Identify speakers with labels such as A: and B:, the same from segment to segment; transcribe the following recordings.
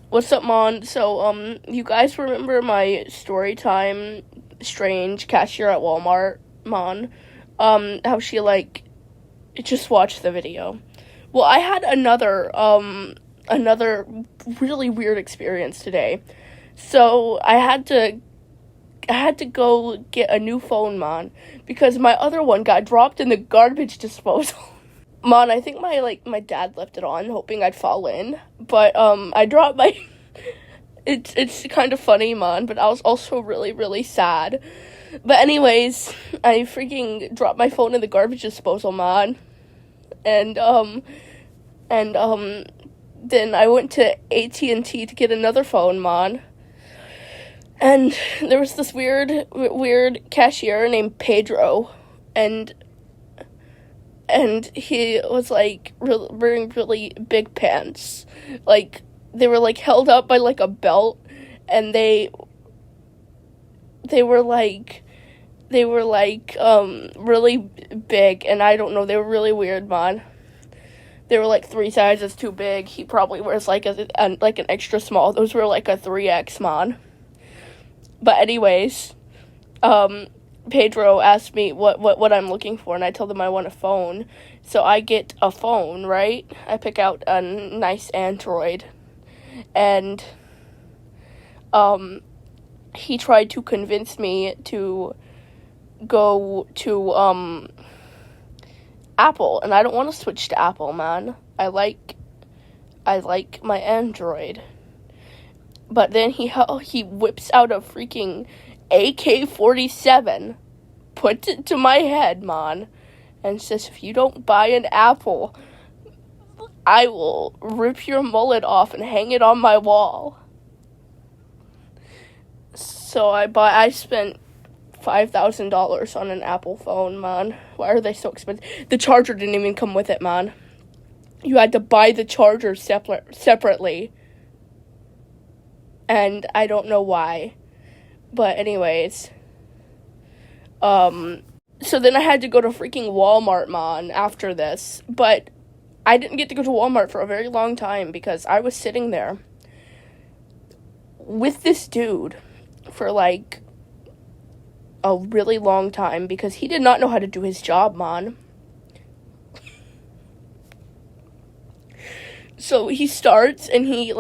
A: What's up, Mon? So, you guys remember my story time strange cashier at Walmart, Mon? How she, just watched the video. Well, I had another really weird experience today. So, I had to go get a new phone, Mon, because my other one got dropped in the garbage disposal. Mon, I think my dad left it on, hoping I'd fall in. But I dropped my. It's kind of funny, Mon. But I was also really really sad. But anyways, I freaking dropped my phone in the garbage disposal, Mon. And then I went to AT&T to get another phone, Mon. And there was this weird cashier named Pedro, and he was wearing really big pants, they were held up by a belt, and they were really big, and I don't know, they were really weird, man. They were 3 sizes too big. He probably wears an extra small. Those were a 3X, man. But anyways, Pedro asked me what I'm looking for, and I told him I want a phone. So I get a phone, right? I pick out a nice Android, and he tried to convince me to go to Apple, and I don't want to switch to Apple, man. I like my Android. But then he whips out a freaking AK-47, puts it to my head, man, and says, if you don't buy an Apple, I will rip your mullet off and hang it on my wall. So I spent $5,000 on an Apple phone, man. Why are they so expensive? The charger didn't even come with it, man. You had to buy the charger separately. And I don't know why. But anyways. So then I had to go to freaking Walmart, man, after this. But I didn't get to go to Walmart for a very long time because I was sitting there with this dude for a really long time because he did not know how to do his job, man. So he starts and he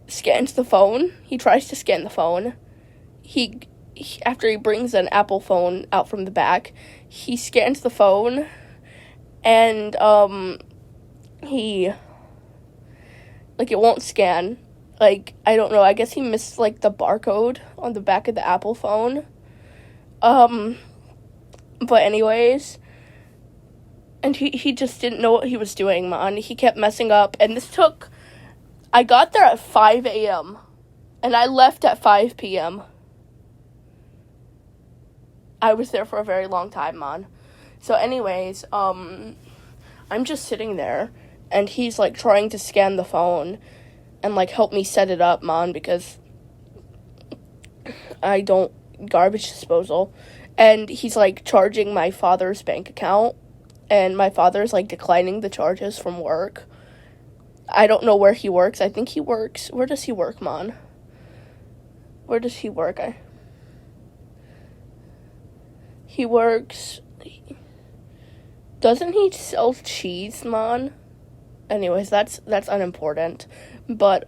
A: scans the phone. He tries to scan the phone. He after he brings an Apple phone out from the back, he scans the phone, and he it won't scan. I don't know. I guess he missed the barcode on the back of the Apple phone. But anyways, and he just didn't know what he was doing, man. He kept messing up, and I got there at 5 a.m., and I left at 5 p.m. I was there for a very long time, man. So anyways, I'm just sitting there, and he's, trying to scan the phone and, help me set it up, man, because I don't garbage disposal. And he's, charging my father's bank account, and my father's, declining the charges from work. I don't know where he works. I think he works... Where does he work, man? Where does he work? He works... Doesn't he sell cheese, man? Anyways, that's unimportant. But,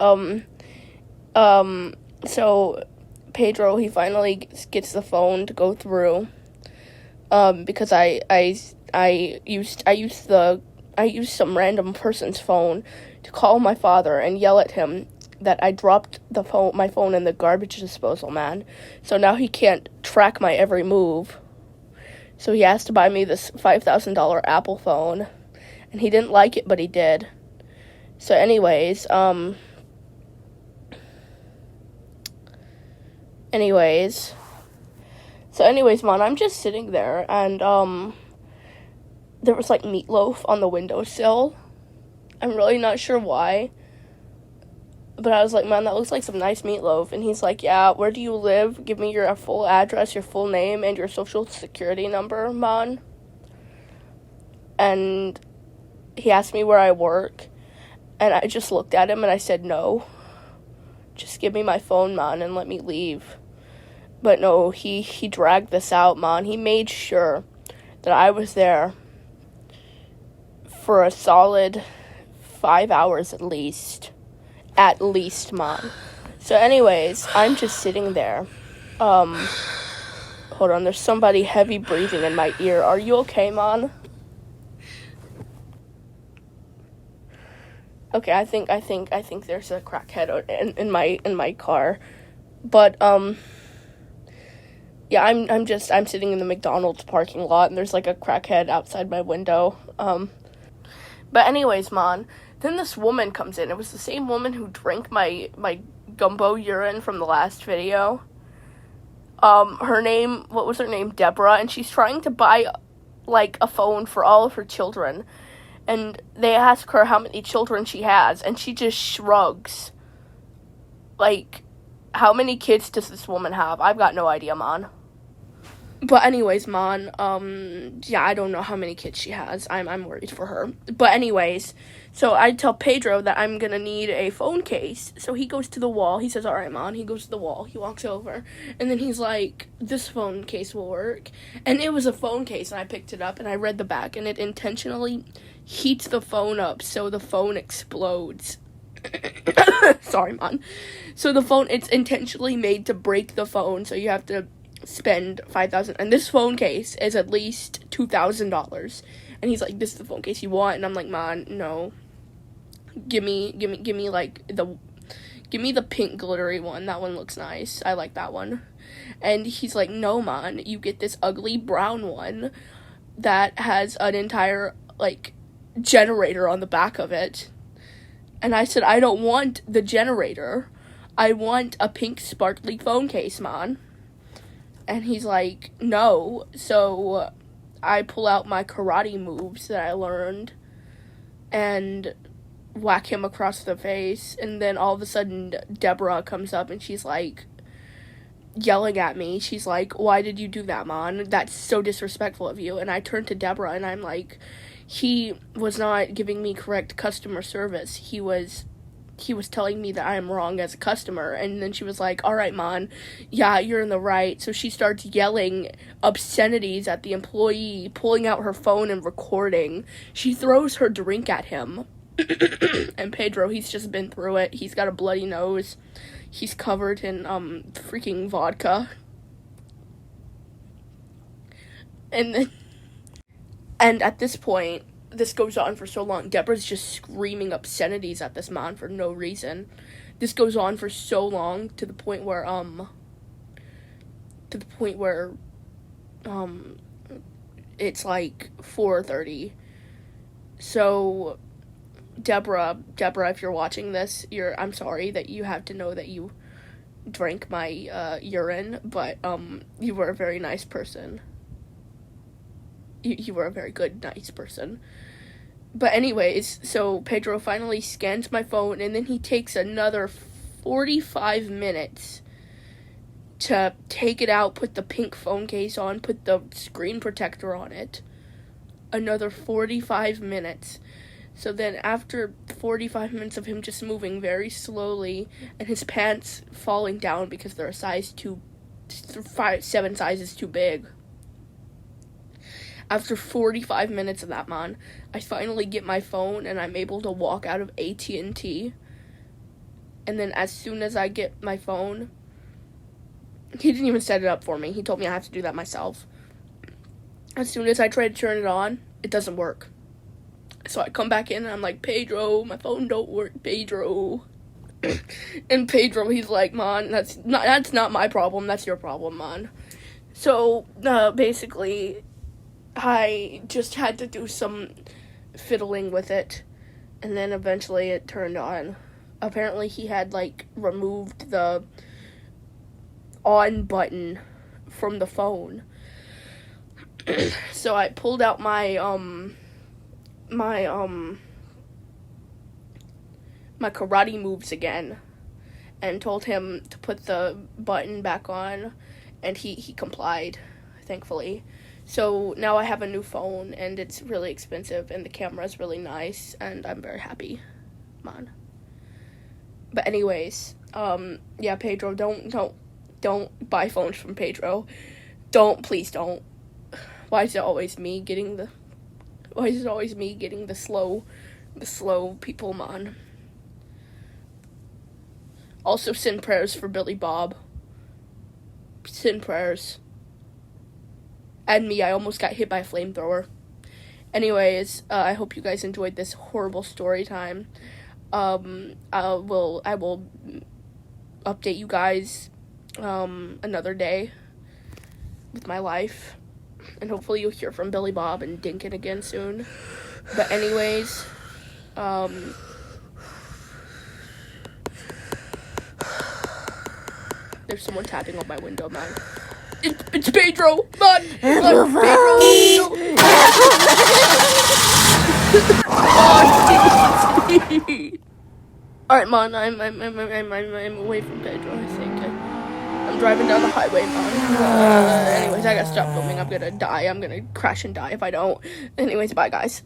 A: so Pedro, he finally gets the phone to go through, because I used some random person's phone to call my father and yell at him that I dropped my phone in the garbage disposal, man. So now he can't track my every move. So he has to buy me this $5,000 Apple phone, and he didn't like it, but he did. So anyways, man, I'm just sitting there, and there was meatloaf on the windowsill. I'm really not sure why, but I was like, man, that looks like some nice meatloaf. And he's like, yeah, where do you live? Give me your full address, your full name, and your social security number, man. And he asked me where I work, and I just looked at him and I said no. Just give me my phone, man, and let me leave. But no, he dragged this out, man. He made sure that I was there for a solid 5 hours at least. At least, man. So anyways, I'm just sitting there. Hold on, there's somebody heavy breathing in my ear. Are you okay, man? Okay, I think there's a crackhead in my car. But yeah, I'm sitting in the McDonald's parking lot, and there's like a crackhead outside my window. But anyways, man, then this woman comes in. It was the same woman who drank my gumbo urine from the last video. What was her name? Deborah, and she's trying to buy, like, a phone for all of her children. And they ask her how many children she has, and she just shrugs. Like, how many kids does this woman have? I've got no idea, man. But anyways, man, yeah, I don't know how many kids she has. I'm worried for her. But anyways, so I tell Pedro that I'm gonna need a phone case. So he goes to the wall. He says, all right, man. He goes to the wall. He walks over. And then he's like, this phone case will work. And it was a phone case, and I picked it up, and I read the back, and it intentionally heats the phone up so the phone explodes. Sorry, man. So the phone, it's intentionally made to break the phone, so you have to spend $5,000, and this phone case is at least $2,000. And he's like, this is the phone case you want, and I'm like, man, no, give me like give me the pink glittery one. That one looks nice. I like that one. And he's like, no, man, you get this ugly brown one that has an entire like generator on the back of it. And I said, I don't want the generator. I want a pink sparkly phone case, man. And he's like, no. So I pull out my karate moves that I learned and whack him across the face. And then all of a sudden, Deborah comes up and she's like yelling at me. She's like, why did you do that, man? That's so disrespectful of you. And I turn to Deborah and I'm like, he was not giving me correct customer service. He was telling me that I am wrong as a customer. And then she was like, all right, man, yeah, you're in the right. So she starts yelling obscenities at the employee, pulling out her phone and recording. She throws her drink at him. And Pedro, he's just been through it. He's got a bloody nose. He's covered in freaking vodka. And at this point, this goes on for so long. Deborah's just screaming obscenities at this man for no reason. This goes on for so long to the point where it's like 4:30. So Deborah, if you're watching this, I'm sorry that you have to know that you drank my urine, but you were a very nice person. You were a very good, nice person. But anyways, so Pedro finally scans my phone, and then he takes another 45 minutes to take it out, put the pink phone case on, put the screen protector on it. Another 45 minutes. So then after 45 minutes of him just moving very slowly, and his pants falling down because they're a 7 sizes too big. After 45 minutes of that, man, I finally get my phone and I'm able to walk out of At&T. And then as soon as I get my phone, he didn't even set it up for me. He told me I have to do that myself. As soon as I try to turn it on, it doesn't work. So I come back in and I'm like, Pedro, my phone don't work, Pedro. And Pedro, he's like, man, that's not my problem, that's your problem, man. So, basically, I just had to do some fiddling with it, and then eventually it turned on. Apparently he had, like, removed the on button from the phone. So I pulled out my karate moves again and told him to put the button back on, and he complied, thankfully. So now I have a new phone, and it's really expensive, and the camera's really nice, and I'm very happy, man. But anyways, yeah, Pedro, don't buy phones from Pedro. Please don't. Why is it always me getting the slow people, man? Also, send prayers for Billy Bob. Send prayers. And me, I almost got hit by a flamethrower. Anyways, I hope you guys enjoyed this horrible story time. I will update you guys another day with my life, and hopefully you'll hear from Billy Bob and Dinkin again soon. But anyways, there's someone tapping on my window, man. It's Pedro, man. Pedro. All right, man. I'm away from Pedro. I think I'm driving down the highway, man. Anyways, I gotta stop filming. I'm gonna die. I'm gonna crash and die if I don't. Anyways, bye, guys.